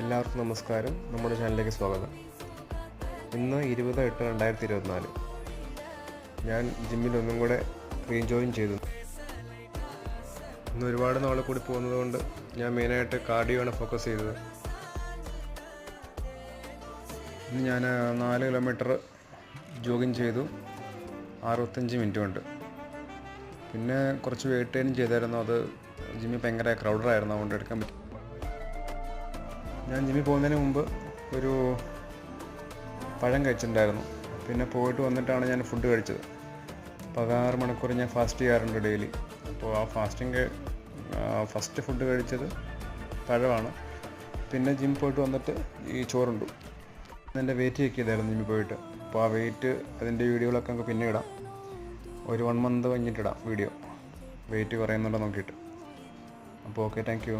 എല്ലാവർക്കും നമസ്കാരം. നമ്മുടെ ചാനലിലേക്ക് സ്വാഗതം. ഇന്ന് 20/8/2024 ഞാൻ ജിമ്മിൽ ഒന്നും കൂടെ റീജോയിൻ ചെയ്തു. ഇന്ന് ഒരുപാട് നാൾ കൂടി പോകുന്നതുകൊണ്ട് ഞാൻ മെയിനായിട്ട് കാർഡിയോ ആണ് ഫോക്കസ് ചെയ്തത്. ഇന്ന് ഞാൻ 4 കിലോമീറ്റർ ജോഗിങ് ചെയ്തു 65 മിനിറ്റ് കൊണ്ട്. പിന്നെ കുറച്ച് വെയിറ്റ് ട്രെയിനിങ് ചെയ്തായിരുന്നു. അത് ജിമ്മിൽ ഭയങ്കര ക്രൗഡറായിരുന്നു, അതുകൊണ്ട് എടുക്കാൻ പറ്റും. ഞാൻ ജിമ്മിൽ പോകുന്നതിന് മുമ്പ് ഒരു പഴം കഴിച്ചിട്ടുണ്ടായിരുന്നു. പിന്നെ പോയിട്ട് വന്നിട്ടാണ് ഞാൻ ഫുഡ് കഴിച്ചത്. 16 മണിക്കൂർ ഞാൻ ഫാസ്റ്റ് ചെയ്യാറുണ്ട് ഡെയിലി. അപ്പോൾ ആ ഫാസ്റ്റിംഗ് ഫസ്റ്റ് ഫുഡ് കഴിച്ചത് പഴമാണ്. പിന്നെ ജിമ്മിൽ പോയിട്ട് വന്നിട്ട് ഈ ചോറുണ്ടു. എൻ്റെ വെയിറ്റ് ചെക്ക് ചെയ്തായിരുന്നു ജിമ്മിൽ പോയിട്ട്. അപ്പോൾ ആ വെയിറ്റ് അതിൻ്റെ വീഡിയോകളൊക്കെ നമുക്ക് പിന്നെ ഇടാം. ഒരു 1 മന്ത് കഴിഞ്ഞിട്ടിടാം വീഡിയോ, വെയിറ്റ് കുറയുന്നുണ്ടോ നോക്കിയിട്ട്. അപ്പോൾ ഓക്കെ, താങ്ക് യു.